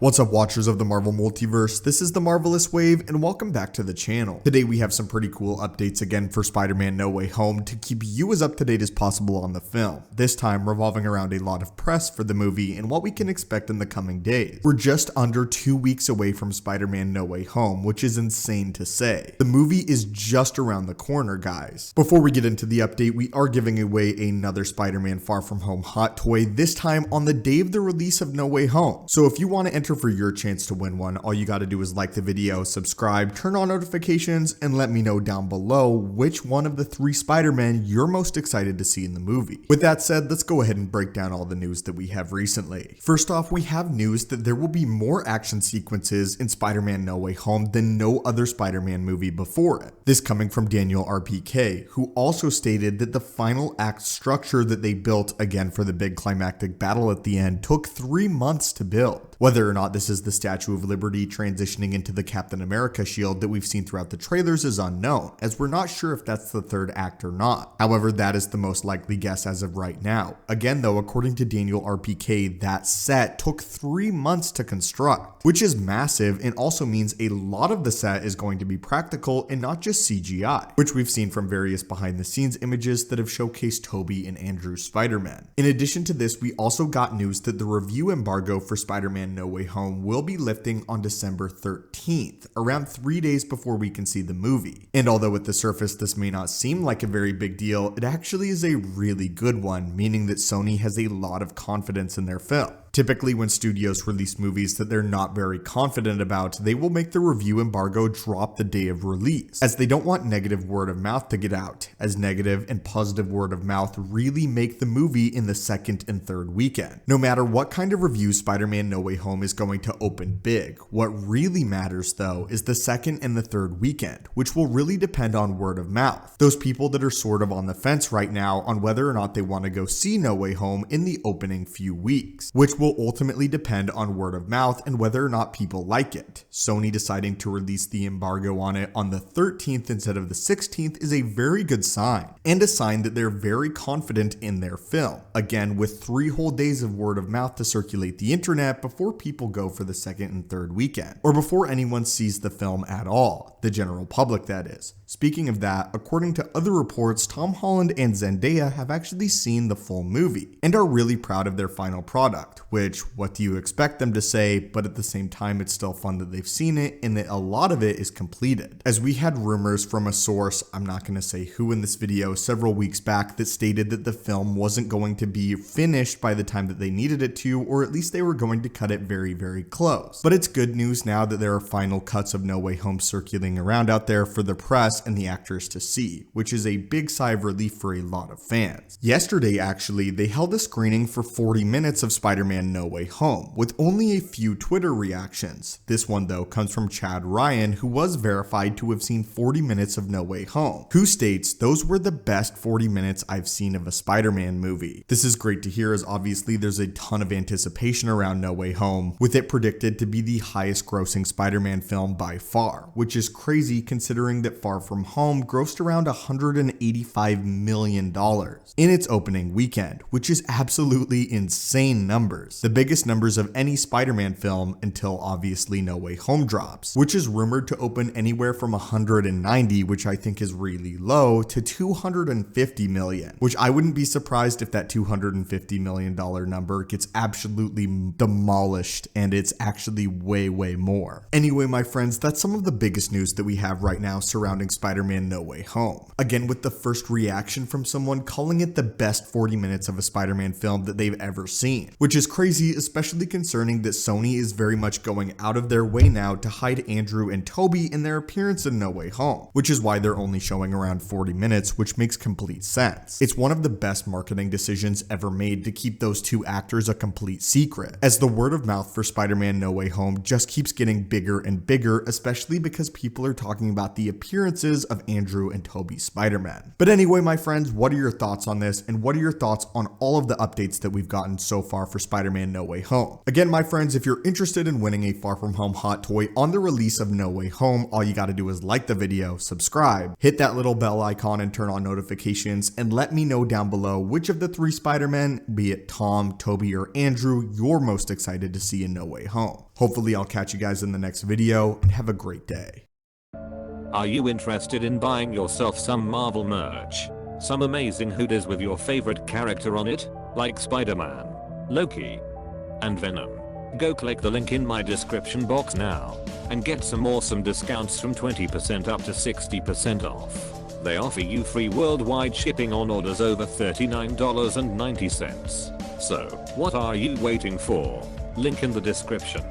What's up, watchers of the Marvel Multiverse? This is the Marvelous Wave, and welcome back to the channel. Today we have some pretty cool updates again for Spider-Man No Way Home to keep you as up to date as possible on the film, this time revolving around a lot of press for the movie and what we can expect in the coming days. We're just under 2 weeks away from Spider-Man No Way Home, which is insane to say. The movie is just around the corner, guys. Before we get into the update, we are giving away another Spider-Man Far From Home hot toy, this time on the day of the release of No Way Home. So if you want to enter for your chance to win one, all you got to do is like the video, subscribe, turn on notifications, and let me know down below which one of the 3 Spider-Men you're most excited to see in the movie. With that said, let's go ahead and break down all the news that we have recently. First off, we have news that there will be more action sequences in Spider-Man No Way Home than no other Spider-Man movie before it. This coming from Daniel RPK, who also stated that the final act structure that they built again for the big climactic battle at the end took 3 months to build. Whether or not this is the Statue of Liberty transitioning into the Captain America shield that we've seen throughout the trailers is unknown, as we're not sure if that's the 3rd act or not. However, that is the most likely guess as of right now. Again though, according to Daniel RPK, that set took 3 months to construct, which is massive and also means a lot of the set is going to be practical and not just CGI, which we've seen from various behind the scenes images that have showcased Tobey and Andrew's Spider-Man. In addition to this, we also got news that the review embargo for Spider-Man No Way Home will be lifting on December 13th, around 3 days before we can see the movie. And although at the surface this may not seem like a very big deal, it actually is a really good one, meaning that Sony has a lot of confidence in their film. Typically, when studios release movies that they're not very confident about, they will make the review embargo drop the day of release, as they don't want negative word of mouth to get out, as negative and positive word of mouth really make the movie in the 2nd and 3rd weekend. No matter what kind of review Spider-Man No Way Home is going to open big, what really matters though is the 2nd and the 3rd weekend, which will really depend on word of mouth. Those people that are sort of on the fence right now on whether or not they want to go see No Way Home in the opening few weeks, which will ultimately depend on word of mouth and whether or not people like it. Sony deciding to release the embargo on it on the 13th instead of the 16th is a very good sign, and a sign that they're very confident in their film. Again, with 3 whole days of word of mouth to circulate the internet before people go for the 2nd and 3rd weekend, or before anyone sees the film at all, the general public that is. Speaking of that, according to other reports, Tom Holland and Zendaya have actually seen the full movie and are really proud of their final product, which, what do you expect them to say, but at the same time it's still fun that they've seen it and that a lot of it is completed. As we had rumors from a source, I'm not going to say who in this video, several weeks back that stated that the film wasn't going to be finished by the time that they needed it to, or at least they were going to cut it very, very close. But it's good news now that there are final cuts of No Way Home circulating around out there for the press and the actors to see, which is a big sigh of relief for a lot of fans. Yesterday, actually, they held a screening for 40 minutes of Spider-Man No Way Home, with only a few Twitter reactions. This one, though, comes from Chad Ryan, who was verified to have seen 40 minutes of No Way Home, who states, "Those were the best 40 minutes I've seen of a Spider-Man movie." This is great to hear, as obviously there's a ton of anticipation around No Way Home, with it predicted to be the highest grossing Spider-Man film by far, which is crazy considering that Far From Home grossed around $185 million in its opening weekend, which is absolutely insane numbers. The biggest numbers of any Spider-Man film until obviously No Way Home drops, which is rumored to open anywhere from 190, which I think is really low, to 250 million, which I wouldn't be surprised if that $250 million number gets absolutely demolished and it's actually way, way more. Anyway, my friends, that's some of the biggest news that we have right now surrounding Spider-Man No Way Home. Again, with the first reaction from someone calling it the best 40 minutes of a Spider-Man film that they've ever seen, which is crazy, especially concerning that Sony is very much going out of their way now to hide Andrew and Tobey in their appearance in No Way Home, which is why they're only showing around 40 minutes, which makes complete sense. It's one of the best marketing decisions ever made to keep those 2 actors a complete secret, as the word of mouth for Spider-Man No Way Home just keeps getting bigger and bigger, especially because people are talking about the appearances of Andrew and Tobey's Spider-Man. But anyway, my friends, what are your thoughts on this, and what are your thoughts on all of the updates that we've gotten so far for Spider-Man Spider-Man No Way Home. Again, my friends, if you're interested in winning a Far From Home hot toy on the release of No Way Home, all you gotta do is like the video, subscribe, hit that little bell icon and turn on notifications, and let me know down below which of the 3 Spider-Men, be it Tom, Tobey, or Andrew, you're most excited to see in No Way Home. Hopefully I'll catch you guys in the next video, and have a great day. Are you interested in buying yourself some Marvel merch? Some amazing hoodies with your favorite character on it, like Spider-Man, Loki, and Venom? Go click the link in my description box now, and get some awesome discounts from 20% up to 60% off. They offer you free worldwide shipping on orders over $39.90. So, what are you waiting for? Link in the description.